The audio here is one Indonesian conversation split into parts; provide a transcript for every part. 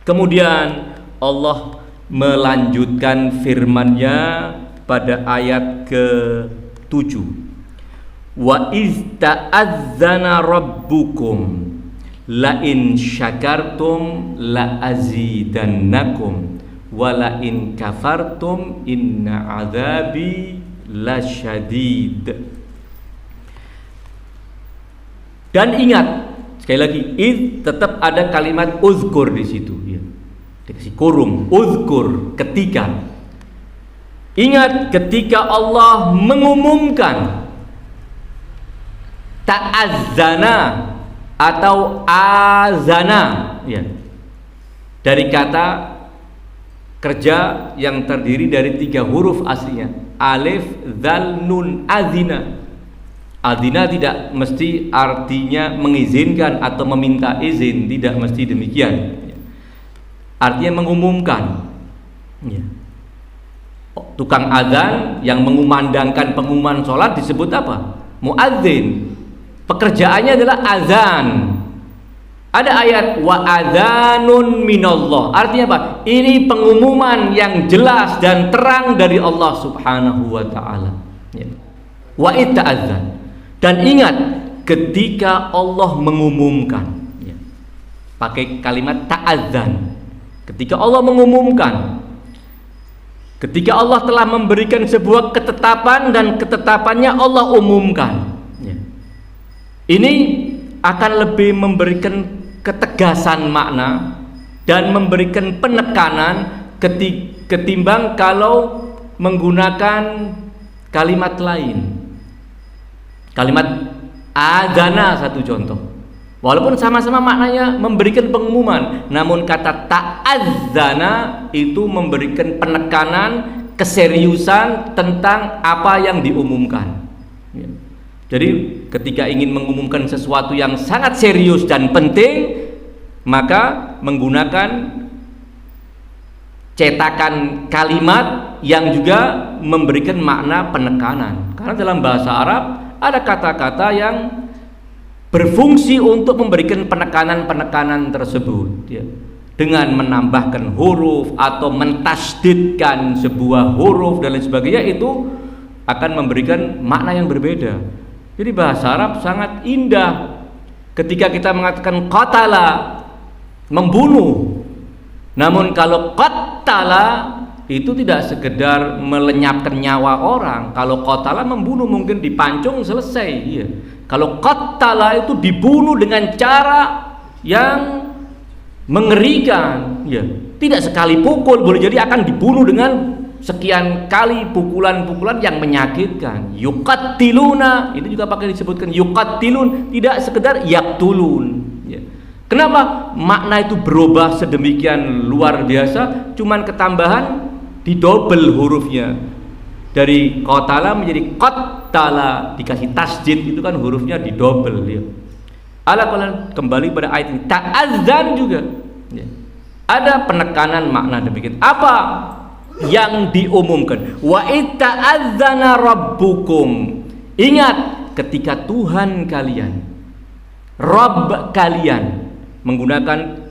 Kemudian Allah melanjutkan firman-Nya pada ayat ke-7. Wa iz ta'azzana rabbukum la in syakartum la azidannakum wa la in kafartum inna adzabi lasyadid. Dan ingat, sekali lagi, iz tetap ada kalimat uzkur di situ ya. Dikasih kurung, uzkur, ketika. Ingat ketika Allah mengumumkan ta'azzana atau azana ya. Dari kata kerja yang terdiri dari 3 huruf aslinya, alif, dzal, nun, azina. Azina tidak mesti artinya mengizinkan atau meminta izin, tidak mesti demikian. Artinya mengumumkan. Ya. Tukang azan yang mengumandangkan pengumuman sholat disebut apa? Muadzin. Pekerjaannya adalah azan. Ada ayat wa adzanun minallah. Artinya apa? Ini pengumuman yang jelas dan terang dari Allah Subhanahu wa taala. Ya. Wa itta'adzan. Dan ingat ketika Allah mengumumkan ya, pakai kalimat ta'adzan. Ketika Allah mengumumkan, ketika Allah telah memberikan sebuah ketetapan dan ketetapannya Allah umumkan ya. Ini akan lebih memberikan ketegasan makna dan memberikan penekanan ketimbang kalau menggunakan kalimat lain. Kalimat azana satu contoh, walaupun sama-sama maknanya memberikan pengumuman, namun kata ta'azzana itu memberikan penekanan, keseriusan tentang apa yang diumumkan ya. Jadi ketika ingin mengumumkan sesuatu yang sangat serius dan penting, maka menggunakan cetakan kalimat yang juga memberikan makna penekanan. Karena dalam bahasa Arab ada kata-kata yang berfungsi untuk memberikan penekanan-penekanan tersebut ya. Dengan menambahkan huruf atau mentasdidkan sebuah huruf dan lain sebagainya, itu akan memberikan makna yang berbeda. Jadi bahasa Arab sangat indah. Ketika kita mengatakan qatala, membunuh. Namun kalau qatala itu tidak sekedar melenyapkan nyawa orang. Kalau qatala membunuh, mungkin dipancung selesai ya. Kalau qatala itu dibunuh dengan cara yang mengerikan ya. Tidak sekali pukul, boleh jadi akan dibunuh dengan sekian kali pukulan-pukulan yang menyakitkan. Yuqattiluna, itu juga pakai disebutkan yuqattilun, tidak sekedar yaqtulun ya. Kenapa makna itu berubah sedemikian luar biasa? Cuman ketambahan didobel hurufnya, dari qatala menjadi qattala, dikasih tasjid, itu kan hurufnya didobel ya. Ala kembali pada ayat ini, ta'azzan juga ya. Ada penekanan makna demikian. Apa yang diumumkan? Wa itta'azzana rabbukum. Ingat ketika Tuhan kalian, Rabb kalian,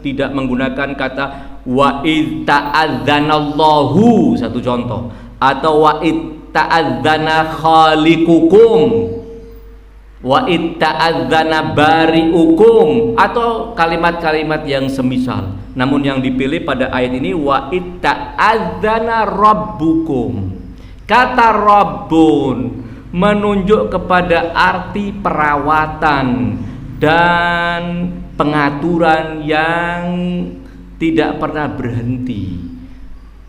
tidak menggunakan kata wa itta'adzanallahu, satu contoh, atau wa itta'adzana khaliqukum, wa itta'adzana bari'ukum, atau kalimat-kalimat yang semisal. Namun yang dipilih pada ayat ini wa itta'adzana rabbukum. Kata rabbun menunjuk kepada arti perawatan dan pengaturan yang tidak pernah berhenti.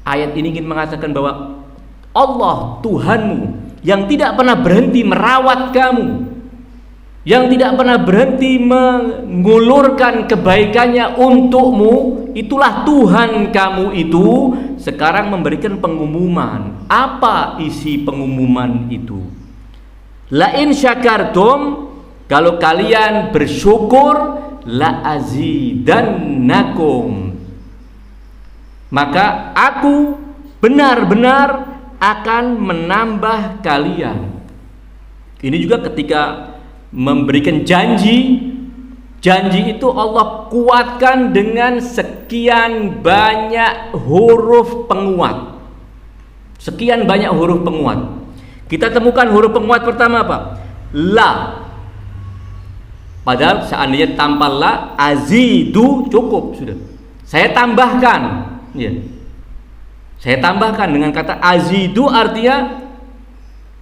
Ayat ini ingin mengatakan bahwa Allah Tuhanmu yang tidak pernah berhenti merawat kamu, yang tidak pernah berhenti mengulurkan kebaikannya untukmu, itulah Tuhan kamu itu. Sekarang memberikan pengumuman. Apa isi pengumuman itu? La in syakartum, kalau kalian bersyukur, la azidannakum, maka aku benar-benar akan menambah kalian. Ini juga ketika memberikan janji Janji itu Allah kuatkan dengan sekian banyak huruf penguat. Sekian banyak huruf penguat. Kita temukan huruf penguat pertama apa? La. Padahal seandainya tanpa la, azidu cukup sudah. Saya tambahkan, ya. Saya tambahkan dengan kata azidu artinya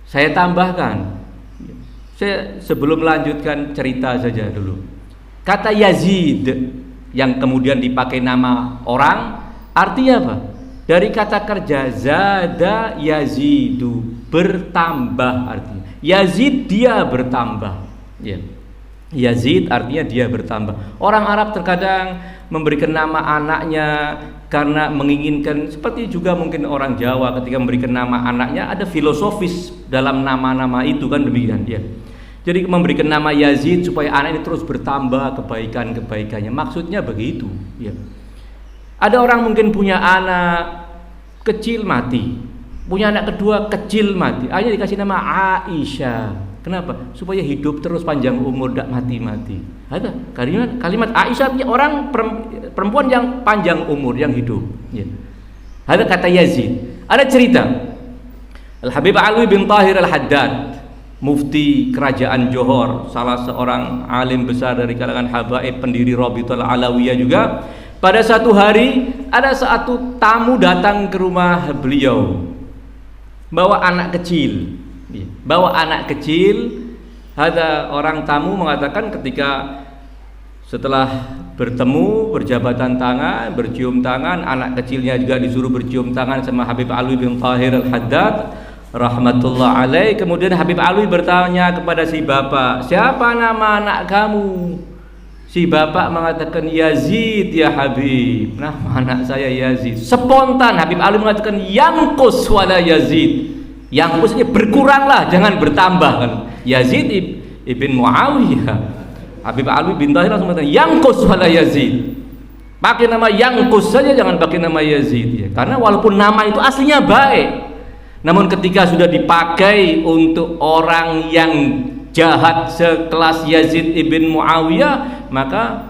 saya tambahkan. Saya sebelum melanjutkan cerita saja dulu. Kata Yazid yang kemudian dipakai nama orang artinya apa? Dari kata kerja zada yazidu, bertambah artinya. Yazid dia bertambah. Ya. Yazid artinya dia bertambah. Orang Arab terkadang memberikan nama anaknya karena menginginkan, seperti juga mungkin orang Jawa ketika memberikan nama anaknya ada filosofis dalam nama-nama itu kan demikian dia. Jadi memberikan nama Yazid supaya anak ini terus bertambah kebaikan-kebaikannya. Maksudnya begitu, ya. Ada orang mungkin punya anak kecil mati, punya anak kedua kecil mati, akhirnya dikasih nama Aisyah. Kenapa? Supaya hidup terus panjang umur, tidak mati-mati. Ada kalimat Aisyah artinya orang perempuan yang panjang umur, yang hidup. Ya. Ada kata Yazid. Ada cerita Al-Habib Alwi bin Tahir Al-Haddad, mufti kerajaan Johor, salah seorang alim besar dari kalangan habaib, pendiri Rabitul Alawiyah juga. Pada satu hari ada satu tamu datang ke rumah beliau, bawa anak kecil. Ada orang tamu mengatakan ketika setelah bertemu, berjabatan tangan, bercium tangan, anak kecilnya juga disuruh bercium tangan sama Habib Alwi bin Tahir Al-Haddad rahmatullah alaih. Kemudian Habib Alwi bertanya kepada si bapak, siapa nama anak kamu? Si bapak mengatakan Yazid ya Habib, nama anak saya Yazid. Spontan Habib Alwi mengatakan yangkus wala Yazid, yangkusnya berkuranglah jangan bertambah kan. Yazid ibn Muawiyah. Habib Alwi bin Tahir langsung mengatakan yangkus wala Yazid, pakai nama yangkus saja, jangan pakai nama Yazid ya. Karena walaupun nama itu aslinya baik, namun ketika sudah dipakai untuk orang yang jahat sekelas Yazid ibn Muawiyah, maka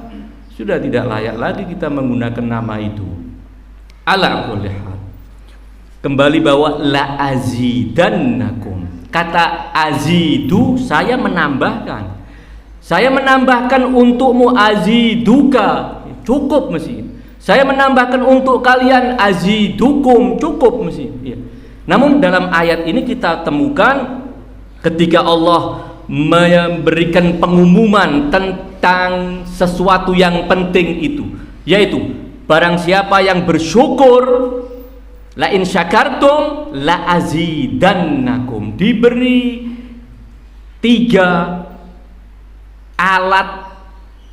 sudah tidak layak lagi kita menggunakan nama itu. Ala kulli hal, kembali bahwa la azidannakum, kata azidu saya menambahkan, saya menambahkan untukmu aziduka, cukup mesti. Saya menambahkan untuk kalian azidukum, cukup mesti ya. Namun dalam ayat ini kita temukan ketika Allah memberikan pengumuman tentang sesuatu yang penting itu, yaitu barang siapa yang bersyukur, la in syakartum la azidannakum, diberi 3 alat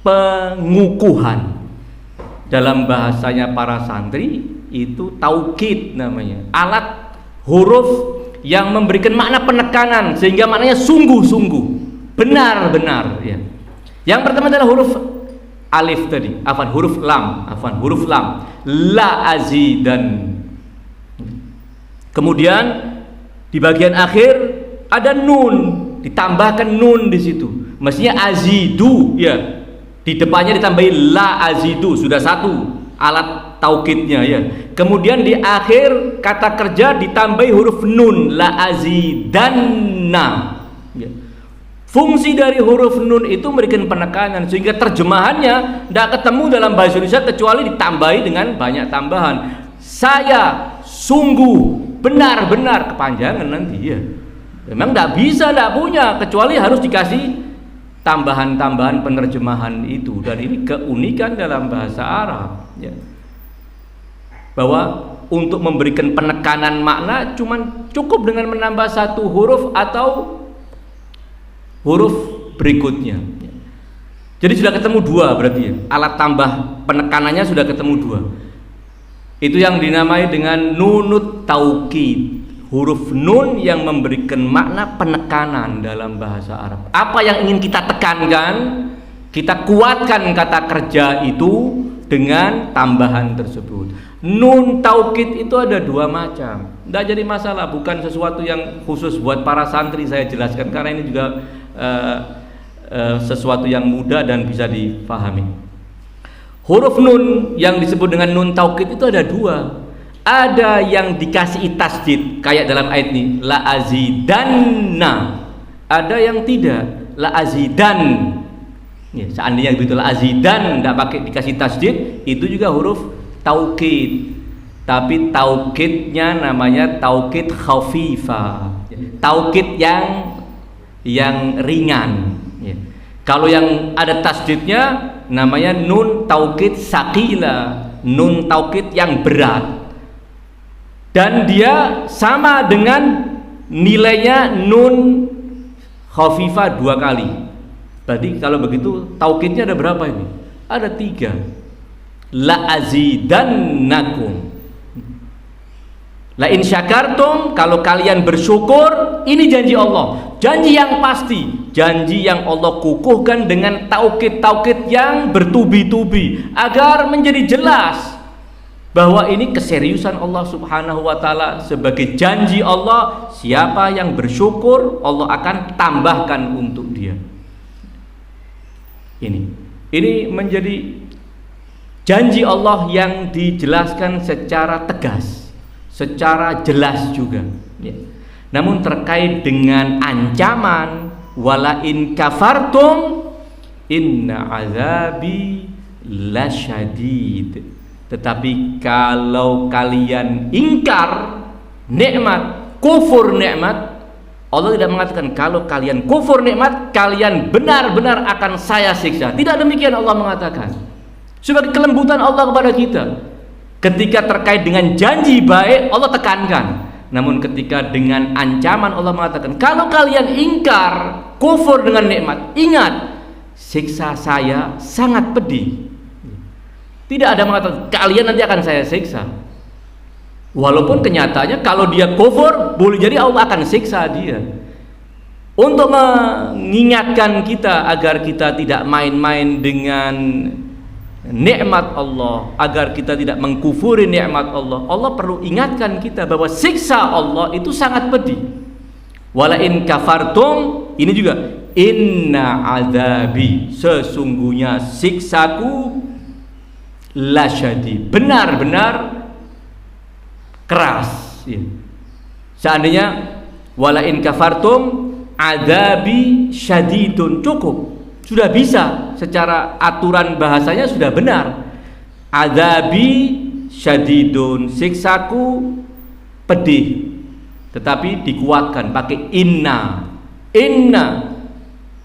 pengukuhan. Dalam bahasanya para santri itu taukid namanya, alat huruf yang memberikan makna penekanan sehingga maknanya sungguh-sungguh, benar-benar ya. Yang pertama adalah huruf alif tadi, huruf lam, la azidan. Kemudian di bagian akhir ada nun, ditambahkan nun di situ. Mestinya azidu ya. Di depannya ditambahi la azidu, sudah 1 alat taukidnya ya. Kemudian di akhir kata kerja ditambahi huruf nun, la azidanna ya. Fungsi dari huruf nun itu memberikan penekanan sehingga terjemahannya tidak ketemu dalam bahasa Indonesia kecuali ditambahi dengan banyak tambahan. Saya sungguh benar-benar, kepanjangan nanti ya. Memang tidak bisa, tidak punya, kecuali harus dikasih tambahan-tambahan penerjemahan itu. Dan ini keunikan dalam bahasa Arab ya. Bahwa untuk memberikan penekanan makna cuman cukup dengan menambah 1 huruf atau huruf berikutnya ya. Jadi sudah ketemu 2 berarti ya. Alat tambah penekanannya sudah ketemu 2. Itu yang dinamai dengan nunut taukid, huruf nun yang memberikan makna penekanan dalam bahasa Arab. Apa yang ingin kita tekankan, kita kuatkan kata kerja itu dengan tambahan tersebut. Nun taukid itu ada 2 macam. Tidak jadi masalah, bukan sesuatu yang khusus buat para santri saya jelaskan, karena ini juga sesuatu yang mudah dan bisa difahami. Huruf nun yang disebut dengan nun taukid itu ada dua. Ada yang dikasih tasdid kayak dalam ayat ini, la azidanna. Ada yang tidak, la azidan. Ya, seandainya begitu la azidan tidak pakai dikasih tasdid, itu juga huruf taukid. Tapi taukidnya namanya taukid khafifa. Taukid yang ringan. Ya. Kalau yang ada tasdidnya namanya nun taukid sakila, nun taukid yang berat. Dan dia sama dengan nilainya nun khafifah 2 kali. Berarti kalau begitu taukidnya ada berapa ini? Ada 3. La azidannakum. La in syakartum, kalau kalian bersyukur, ini janji Allah. Janji yang pasti, janji yang Allah kukuhkan dengan taukid-taukid yang bertubi-tubi agar menjadi jelas bahwa ini keseriusan Allah Subhanahu wa taala. Sebagai janji Allah, siapa yang bersyukur Allah akan tambahkan untuk dia. Ini menjadi janji Allah yang dijelaskan secara tegas, secara jelas juga ya. Namun terkait dengan ancaman wala in kafartum inna azabi lasyadid. Tetapi kalau kalian ingkar nikmat, kufur nikmat, Allah tidak mengatakan kalau kalian kufur nikmat kalian benar-benar akan saya siksa. Tidak demikian Allah mengatakan. Sebagai kelembutan Allah kepada kita. Ketika terkait dengan janji baik Allah tekankan. Namun ketika dengan ancaman Allah mengatakan kalau kalian ingkar, kufur dengan nikmat, ingat siksa saya sangat pedih. Tidak ada mengatakan kalian nanti akan saya siksa. Walaupun kenyataannya kalau dia kufur, boleh jadi Allah akan siksa dia. Untuk mengingatkan kita agar kita tidak main-main dengan nikmat Allah, agar kita tidak mengkufuri nikmat Allah, Allah perlu ingatkan kita bahwa siksa Allah itu sangat pedih. Wala in kafartum, ini juga inna azabi, sesungguhnya siksaku lasyadid, benar-benar keras ya. Seandainya wala in kafartum adzabi syadidun, cukup, sudah bisa, secara aturan bahasanya sudah benar. Adzabi syadidun, siksaku pedih, tetapi dikuatkan pakai inna.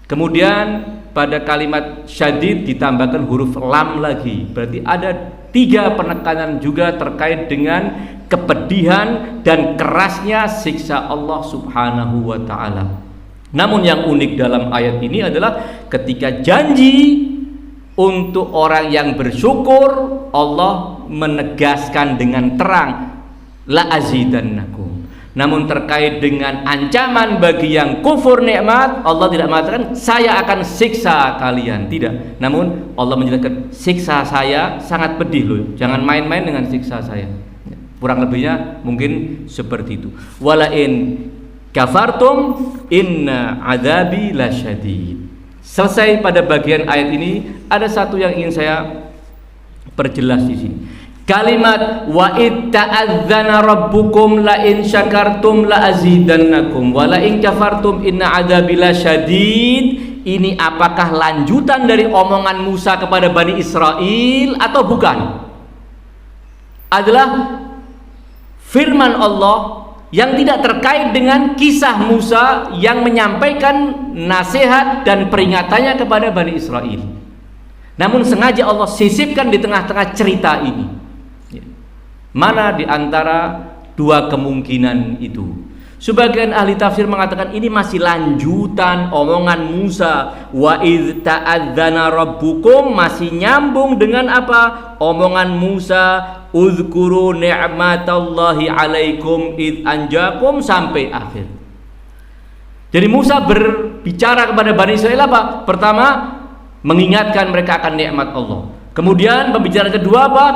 Kemudian pada kalimat syadid ditambahkan huruf lam lagi. Berarti ada 3 penekanan juga terkait dengan kepedihan dan kerasnya siksa Allah Subhanahu wa ta'ala. Namun yang unik dalam ayat ini adalah ketika janji untuk orang yang bersyukur, Allah menegaskan dengan terang la azidannakum. Namun terkait dengan ancaman bagi yang kufur nikmat, Allah tidak mengatakan saya akan siksa kalian, tidak. Namun Allah menjelaskan siksa saya sangat pedih loh, jangan main-main dengan siksa saya. Kurang lebihnya mungkin seperti itu. Wala in kafartum inna adzabi lasyadid. Selesai pada bagian ayat ini, ada satu yang ingin saya perjelas di sini. Kalimat wa id ta'adzana rabbukum la in syakartum la azidannakum wa la in kafartum inna adzabi lasyadid. Ini apakah lanjutan dari omongan Musa kepada Bani Israel atau bukan? Adalah firman Allah yang tidak terkait dengan kisah Musa yang menyampaikan nasihat dan peringatannya kepada Bani Israel. Namun sengaja Allah sisipkan di tengah-tengah cerita ini. Mana di antara 2 kemungkinan itu? Sebagian ahli tafsir mengatakan ini masih lanjutan omongan Musa. Wa idz ta'adzana rabbukum, masih nyambung dengan apa? Omongan Musa, uzkuru ni'matallahi alaikum id anjakum, sampai akhir. Jadi Musa berbicara kepada Bani Israel apa? Pertama, mengingatkan mereka akan nikmat Allah. Kemudian pembicaraan kedua apa?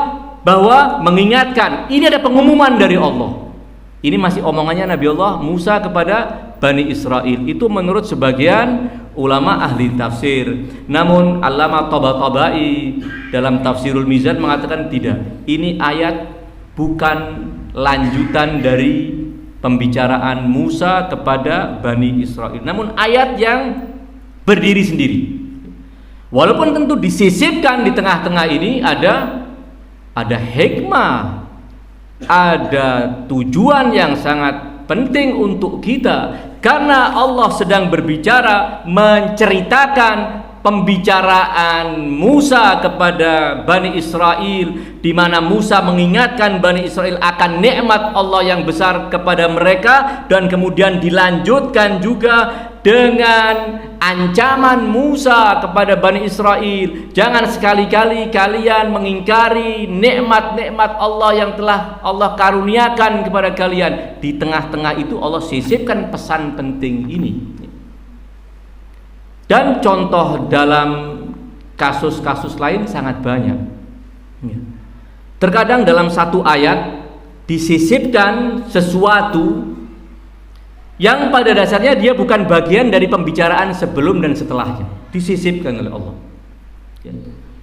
Bahwa mengingatkan, ini ada pengumuman dari Allah. Ini masih omongannya Nabi Allah Musa kepada Bani Israel. Itu menurut sebagian ulama ahli tafsir. Namun Allamah Tabatabai dalam Tafsirul Mizan mengatakan tidak. Ini ayat bukan lanjutan dari pembicaraan Musa kepada Bani Israel, namun ayat yang berdiri sendiri. Walaupun tentu disisipkan di tengah-tengah ini ada hikmah, ada tujuan yang sangat penting untuk kita, karena Allah sedang berbicara menceritakan pembicaraan Musa kepada Bani Israel, di mana Musa mengingatkan Bani Israel akan nikmat Allah yang besar kepada mereka, dan kemudian dilanjutkan juga dengan ancaman Musa kepada Bani Israel, jangan sekali-kali kalian mengingkari nikmat-nikmat Allah yang telah Allah karuniakan kepada kalian. Di tengah-tengah itu Allah sisipkan pesan penting ini. Dan contoh dalam kasus-kasus lain sangat banyak. Terkadang dalam satu ayat disisipkan sesuatu yang pada dasarnya dia bukan bagian dari pembicaraan sebelum dan setelahnya, disisipkan oleh Allah.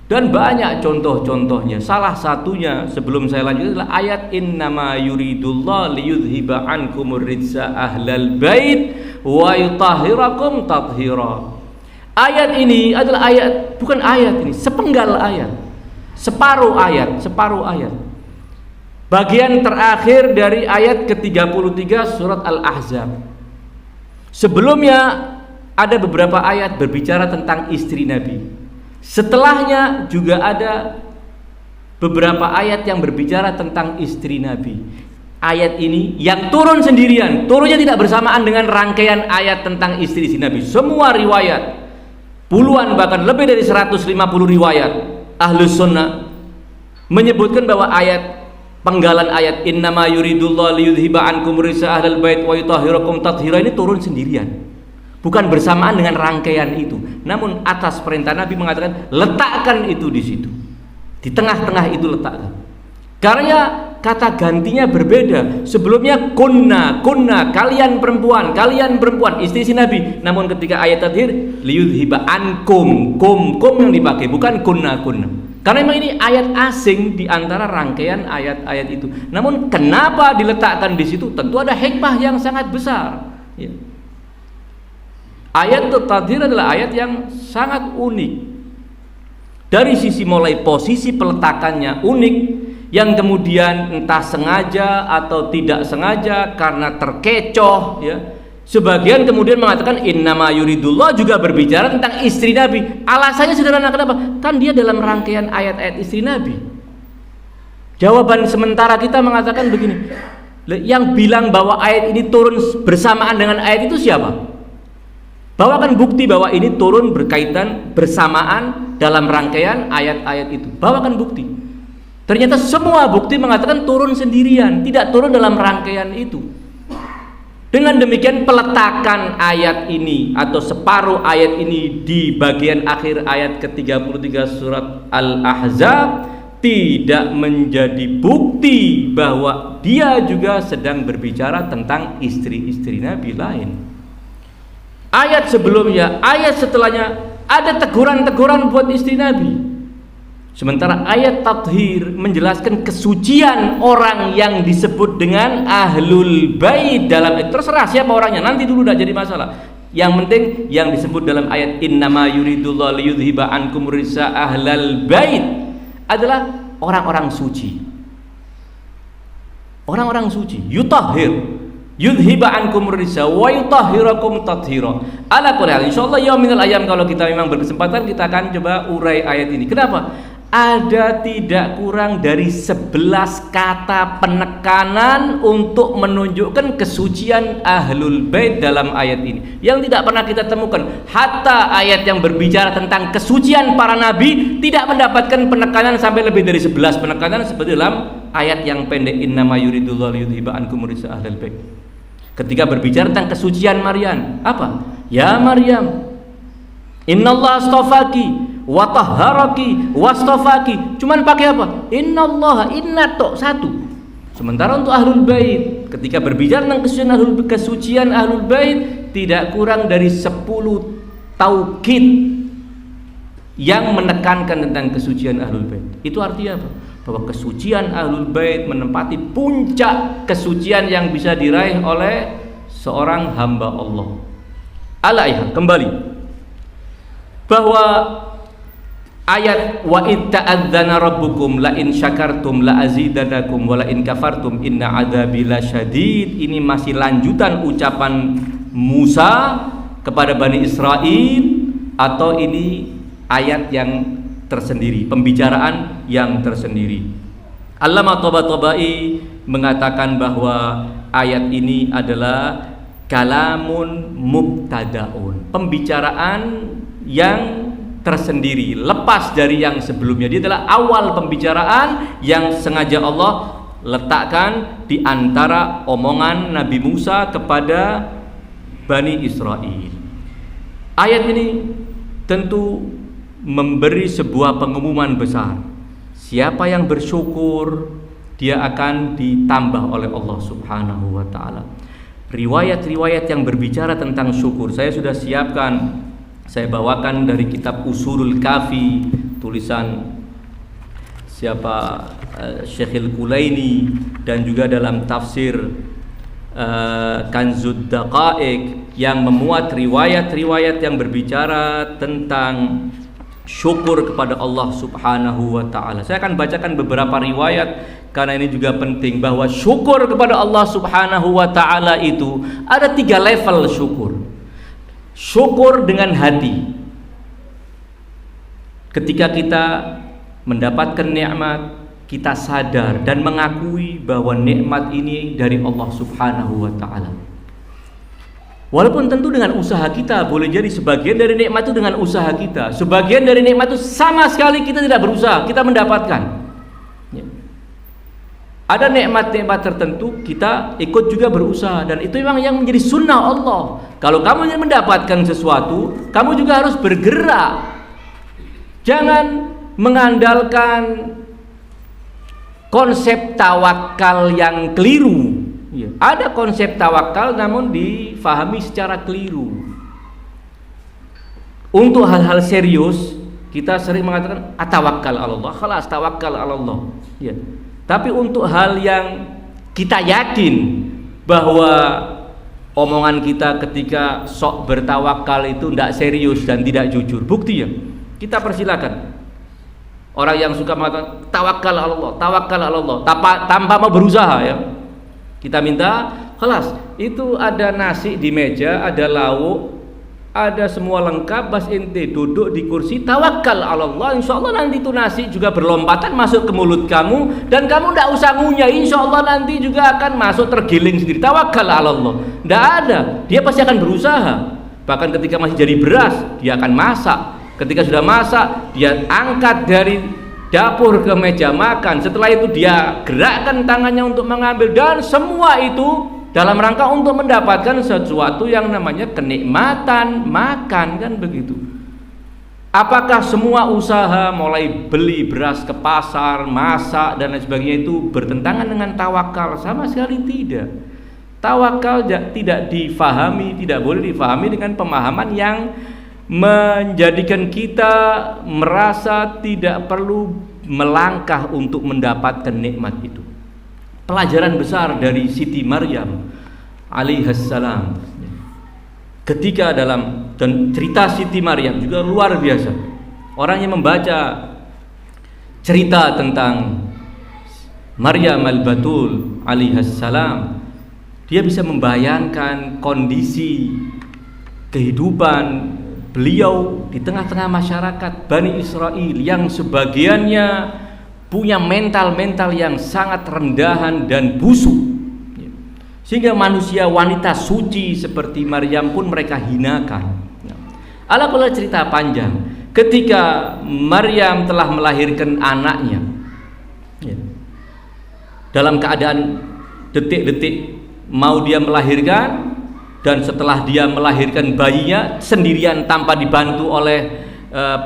Dan banyak contoh-contohnya. Salah satunya sebelum saya lanjut adalah ayat innama yuridullah liyudhiba ankumur ridsa ahlal bait wa yutahhirakum tathira. Ayat ini adalah ayat, bukan ayat ini, sepenggal ayat, separuh ayat. Bagian terakhir dari ayat ke-33 surat Al-Ahzab. Sebelumnya ada beberapa ayat berbicara tentang istri Nabi. Setelahnya juga ada beberapa ayat yang berbicara tentang istri Nabi. Ayat ini yang turun sendirian, turunnya tidak bersamaan dengan rangkaian ayat tentang istri Nabi. Semua riwayat, puluhan bahkan lebih dari 150 riwayat Ahlus Sunnah menyebutkan bahwa penggalan ayat innama yuridullah liyudhiba ankum risa ahlal bait wa yutahhirakum tathira ini turun sendirian, bukan bersamaan dengan rangkaian itu. Namun atas perintah Nabi mengatakan letakkan itu di situ, di tengah-tengah itu letakkan, karena kata gantinya berbeda. Sebelumnya kunna kalian perempuan istri Nabi. Namun ketika ayat terakhir liyudhiba ankum, kum yang dipakai bukan kunna. Karena memang ini ayat asing di antara rangkaian ayat-ayat itu. Namun kenapa diletakkan di situ? Tentu ada hikmah yang sangat besar. Ya. Ayat terakhir adalah ayat yang sangat unik. Dari sisi mulai posisi peletakannya unik, yang kemudian entah sengaja atau tidak sengaja karena terkecoh, ya. Sebagian kemudian mengatakan innama yuridullah juga berbicara tentang istri Nabi. Alasannya sederhana, kenapa? Kan dia dalam rangkaian ayat-ayat istri Nabi. Jawaban sementara kita mengatakan begini, yang bilang bahwa ayat ini turun bersamaan dengan ayat itu siapa? Bawakan bukti bahwa ini turun berkaitan bersamaan dalam rangkaian ayat-ayat itu. Bawakan bukti. Ternyata semua bukti mengatakan turun sendirian, tidak turun dalam rangkaian itu. Dengan demikian peletakan ayat ini atau separuh ayat ini di bagian akhir ayat ke-33 surat Al-Ahzab tidak menjadi bukti bahwa dia juga sedang berbicara tentang istri-istri Nabi lain. Ayat sebelumnya, ayat setelahnya ada teguran-teguran buat istri Nabi. Sementara ayat tathhir menjelaskan kesucian orang yang disebut dengan ahlul bait dalam itu. Terserah siapa orangnya, nanti dulu tidak jadi masalah. Yang penting yang disebut dalam ayat innama yuridullah liyudhiba ankum risa ahlal bait adalah orang-orang suci. Orang-orang suci, yutahhir, yudhiba ankum risa wa yutahhirakum tathhira. Ala kulli hal, insyaallah yaumil ayam kalau kita memang berkesempatan kita akan coba urai ayat ini. Kenapa? Ada tidak kurang dari 11 kata penekanan untuk menunjukkan kesucian ahlul bait dalam ayat ini yang tidak pernah kita temukan. Hatta ayat yang berbicara tentang kesucian para nabi tidak mendapatkan penekanan sampai lebih dari 11 penekanan seperti dalam ayat yang pendek innama yuridullahu liyudhiba ankum risa ahlul bait. Ketika berbicara tentang kesucian Maryam, apa? Ya Maryam, innallaha astafaki wa tahharaki wastafaki. Cuman pakai apa? Innallaha, inna tok satu. Sementara untuk ahlul bait, ketika berbicara tentang kesucian ahlul bait tidak kurang dari 10 taukid yang menekankan tentang kesucian Ahlul Bait. Itu artinya apa? Bahwa kesucian Ahlul Bait menempati puncak kesucian yang bisa diraih oleh seorang hamba Allah. Al-ayat kembali bahwa ayat wa id ta'adzana rabbukum la in syakartum la azidanakum wa la in kafartum inna adzabi lasyadid. Ini masih lanjutan ucapan Musa kepada Bani Israel, atau ini ayat yang tersendiri, pembicaraan yang tersendiri? Allamah Tabatabai mengatakan bahwa ayat ini adalah kalamun mubtadaun, pembicaraan yang tersendiri, lepas dari yang sebelumnya. Dia adalah awal pembicaraan yang sengaja Allah letakkan di antara omongan Nabi Musa kepada Bani Israel. Ayat ini tentu memberi sebuah pengumuman besar. Siapa yang bersyukur, dia akan ditambah oleh Allah Subhanahu wa taala. Riwayat-riwayat yang berbicara tentang syukur saya sudah siapkan. Saya bawakan dari kitab Usulul Kafi, tulisan siapa Syekhil Kulaini, dan juga dalam tafsir Kanzud Daqaiq yang memuat riwayat-riwayat yang berbicara tentang syukur kepada Allah Subhanahu wa taala. Saya akan bacakan beberapa riwayat karena ini juga penting, bahwa syukur kepada Allah Subhanahu wa taala itu ada 3 level syukur. Syukur dengan hati. Ketika kita mendapatkan nikmat, kita sadar dan mengakui bahwa nikmat ini dari Allah Subhanahu wa taala. Walaupun tentu dengan usaha kita, boleh jadi sebagian dari nikmat itu dengan usaha kita, sebagian dari nikmat itu sama sekali kita tidak berusaha, kita mendapatkan. Ada nikmat-nikmat tertentu kita ikut juga berusaha, dan itu memang yang menjadi sunnah Allah. Kalau kamu ingin mendapatkan sesuatu, kamu juga harus bergerak. Jangan mengandalkan konsep tawakal yang keliru. Ada konsep tawakal namun difahami secara keliru. Untuk hal-hal serius kita sering mengatakan atawakkal Allah, khalas tawakkal Allah. Ya. Tapi untuk hal yang kita yakin bahwa omongan kita ketika sok bertawakal itu tidak serius dan tidak jujur, bukti ya, kita persilakan. Orang yang suka mengatakan tawakal Allah, tanpa mau berusaha ya, kita minta, kelas itu ada nasi di meja, ada lauk, ada semua lengkap, bas ente duduk di kursi, tawakal Allah, insya Allah nanti itu nasi juga berlompatan masuk ke mulut kamu, dan kamu tidak usah ngunyah, insya Allah nanti juga akan masuk tergiling sendiri. Tawakal Allah, tidak ada, dia pasti akan berusaha. Bahkan ketika masih jadi beras, dia akan masak. Ketika sudah masak, dia angkat dari dapur ke meja makan. Setelah itu dia gerakkan tangannya untuk mengambil, dan semua itu dalam rangka untuk mendapatkan sesuatu yang namanya kenikmatan makan, kan begitu. Apakah semua usaha mulai beli beras ke pasar, masak dan lain sebagainya itu bertentangan dengan tawakal? Sama sekali tidak. Tawakal tidak difahami, tidak boleh difahami dengan pemahaman yang menjadikan kita merasa tidak perlu melangkah untuk mendapatkan nikmat itu. Pelajaran besar dari Siti Maryam alaihassalam ketika dalam, dan cerita Siti Maryam juga luar biasa. Orang yang membaca cerita tentang Maryam al-Batul alaihassalam, dia bisa membayangkan kondisi kehidupan beliau di tengah-tengah masyarakat Bani Israel yang sebagiannya punya mental-mental yang sangat rendahan dan busuk, sehingga manusia wanita suci seperti Maryam pun mereka hinakan. Ala-ala cerita panjang, ketika Maryam telah melahirkan anaknya, dalam keadaan detik-detik mau dia melahirkan, dan setelah dia melahirkan bayinya sendirian tanpa dibantu oleh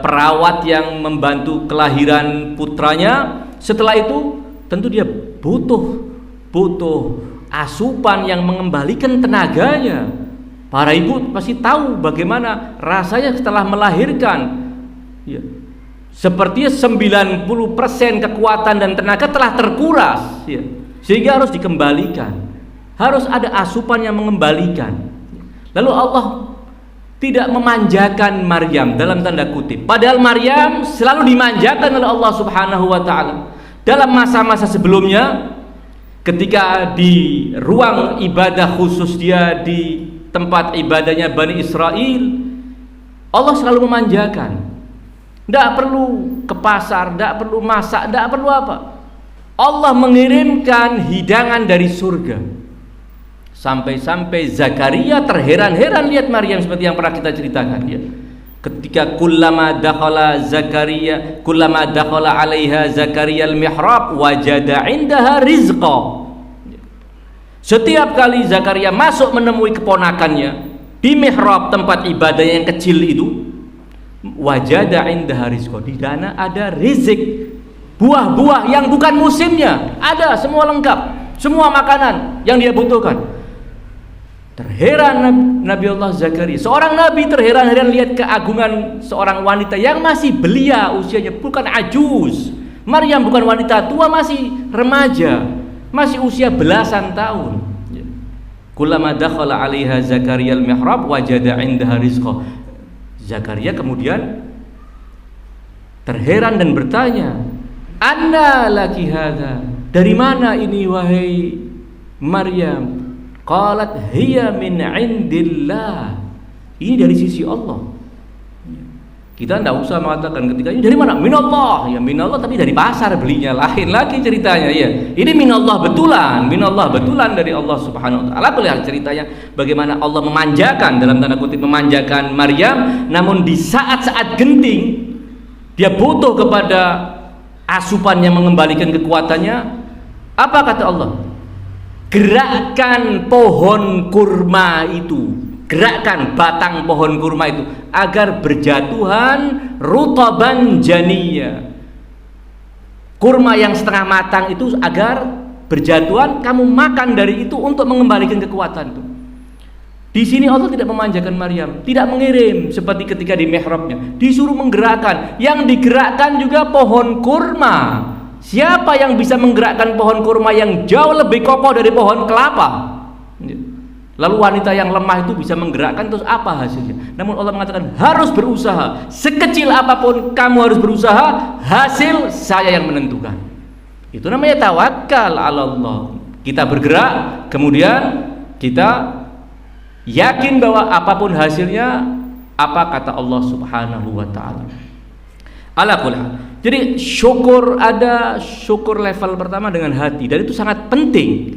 perawat yang membantu kelahiran putranya, setelah itu tentu dia butuh asupan yang mengembalikan tenaganya. Para ibu pasti tahu bagaimana rasanya setelah melahirkan. Ya. Sepertinya 90% kekuatan dan tenaga telah terkuras, ya. Sehingga harus dikembalikan. Harus ada asupan yang mengembalikan. Lalu Allah tidak memanjakan Maryam dalam tanda kutip. Padahal Maryam selalu dimanjakan oleh Allah Subhanahu wa taala. Dalam masa-masa sebelumnya, ketika di ruang ibadah khusus dia di tempat ibadahnya Bani Israel, Allah selalu memanjakan. Tidak perlu ke pasar, tidak perlu masak, tidak perlu apa. Allah mengirimkan hidangan dari surga. Sampai-sampai Zakaria terheran-heran lihat Maryam seperti yang pernah kita ceritakan, ya. Ketika kullama dakhala alaiha Zakaria al-mihrab wajada indaha rizqa. Setiap kali Zakaria masuk menemui keponakannya di mihrab tempat ibadah yang kecil itu, wajada indaha rizqa, di sana ada rizq, buah-buah yang bukan musimnya, ada semua lengkap, semua makanan yang dia butuhkan. Terheran Nabi Allah Zakaria, seorang nabi terheran-heran lihat keagungan seorang wanita yang masih belia usianya, bukan ajuz. Maryam bukan wanita tua, masih remaja, masih usia belasan tahun. Kullama dakhala 'alaiha Zakaria al-mihrab wajada 'indaha rizqa. Zakaria kemudian terheran dan bertanya, "Anna laki hadza?" Dari mana ini wahai Maryam? Qalat hiya min 'indillah. Ini dari sisi Allah. Kita tidak usah mengatakan ketika ini dari mana? Minallah, ya minallah, tapi dari pasar belinya, lain lagi ceritanya, ya. Ini minallah betulan dari Allah Subhanahu wa taala. Boleh ceritanya bagaimana Allah memanjakan, dalam tanda kutip memanjakan Maryam, namun di saat-saat genting dia butuh kepada asupan yang mengembalikan kekuatannya. Apa kata Allah? Gerakkan pohon kurma itu, gerakkan batang pohon kurma itu agar berjatuhan rutaban janiyya. Kurma yang setengah matang itu agar berjatuhan, kamu makan dari itu untuk mengembalikan kekuatan itu. Di sini Allah tidak memanjakan Maryam, tidak mengirim seperti ketika di mihrabnya, disuruh menggerakkan. Yang digerakkan juga pohon kurma. Siapa yang bisa menggerakkan pohon kurma yang jauh lebih kokoh dari pohon kelapa? Lalu wanita yang lemah itu bisa menggerakkan, terus apa hasilnya? Namun Allah mengatakan harus berusaha. Sekecil apapun kamu harus berusaha, hasil saya yang menentukan. Itu namanya tawakal ala Allah. Kita bergerak, kemudian kita yakin bahwa apapun hasilnya, apa kata Allah Subhanahu wa taala. Ala kulli. Jadi syukur, ada syukur level pertama dengan hati, dan itu sangat penting.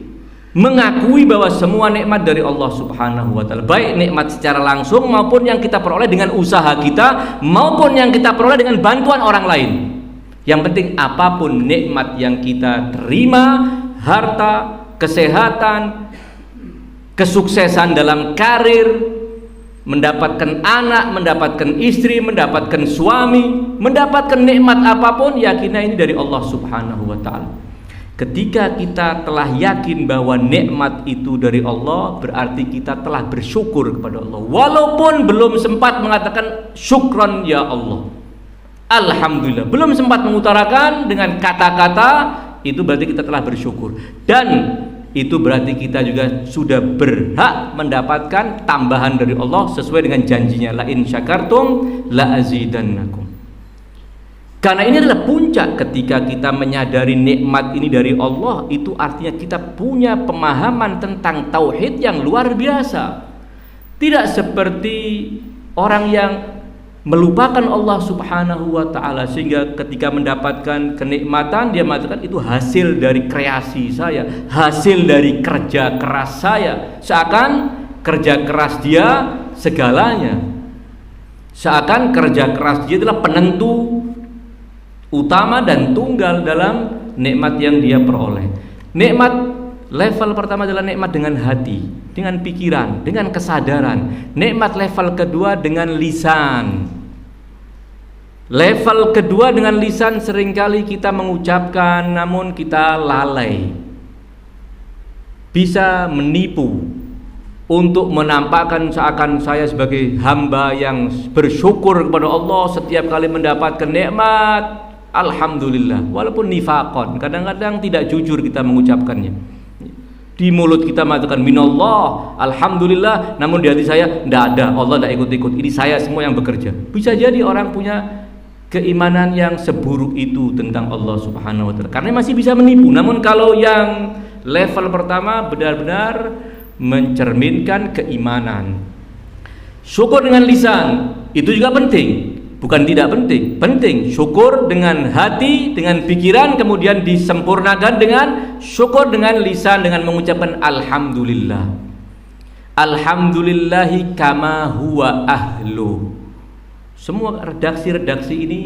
Mengakui bahwa semua nikmat dari Allah Subhanahu wa taala, baik nikmat secara langsung maupun yang kita peroleh dengan usaha kita, maupun yang kita peroleh dengan bantuan orang lain. Yang penting apapun nikmat yang kita terima, harta, kesehatan, kesuksesan dalam karir, mendapatkan anak, mendapatkan istri, mendapatkan suami, mendapatkan nikmat apapun, yakinlah ini dari Allah Subhanahu wa taala. Ketika kita telah yakin bahwa nikmat itu dari Allah, berarti kita telah bersyukur kepada Allah. Walaupun belum sempat mengatakan syukron ya Allah, alhamdulillah, belum sempat mengutarakan dengan kata-kata, itu berarti kita telah bersyukur. Dan itu berarti kita juga sudah berhak mendapatkan tambahan dari Allah sesuai dengan janjinya, la in syakartum la azidannakum. Karena ini adalah puncak ketika kita menyadari nikmat ini dari Allah, itu artinya kita punya pemahaman tentang tauhid yang luar biasa. Tidak seperti orang yang melupakan Allah Subhanahu wa taala, sehingga ketika mendapatkan kenikmatan dia mengatakan itu hasil dari kreasi saya, hasil dari kerja keras saya. Seakan kerja keras dia segalanya, seakan kerja keras dia adalah penentu utama dan tunggal dalam nikmat yang dia peroleh. Nikmat level pertama adalah nikmat dengan hati, dengan pikiran, dengan kesadaran. Nikmat level kedua dengan lisan. Level kedua dengan lisan, seringkali kita mengucapkan namun kita lalai, bisa menipu untuk menampakkan seakan saya sebagai hamba yang bersyukur kepada Allah setiap kali mendapatkan nikmat, alhamdulillah, walaupun nifaqon, kadang-kadang tidak jujur kita mengucapkannya. Di mulut kita mengatakan minallah, alhamdulillah, namun di hati saya tidak ada, Allah tidak ikut-ikut, ini saya semua yang bekerja. Bisa jadi orang punya keimanan yang seburuk itu tentang Allah Subhanahu wa taala, karena masih bisa menipu. Namun kalau yang level pertama benar-benar mencerminkan keimanan. Syukur dengan lisan itu juga penting, bukan tidak penting. Penting syukur dengan hati, dengan pikiran, kemudian disempurnakan dengan syukur dengan lisan, dengan mengucapkan alhamdulillah. Alhamdulillahi kama huwa ahlu. Semua redaksi-redaksi ini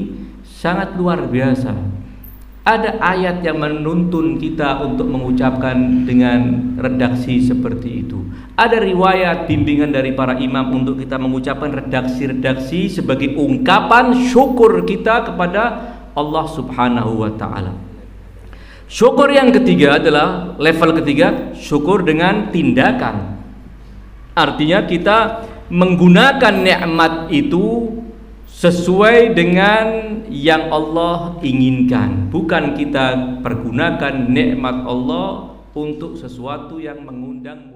sangat luar biasa. Ada ayat yang menuntun kita untuk mengucapkan dengan redaksi seperti itu. Ada riwayat bimbingan dari para imam untuk kita mengucapkan redaksi-redaksi sebagai ungkapan syukur kita kepada Allah Subhanahu wa taala. Syukur yang ketiga adalah level ketiga, syukur dengan tindakan. Artinya kita menggunakan nikmat itu sesuai dengan yang Allah inginkan, bukan kita pergunakan nikmat Allah untuk sesuatu yang mengundang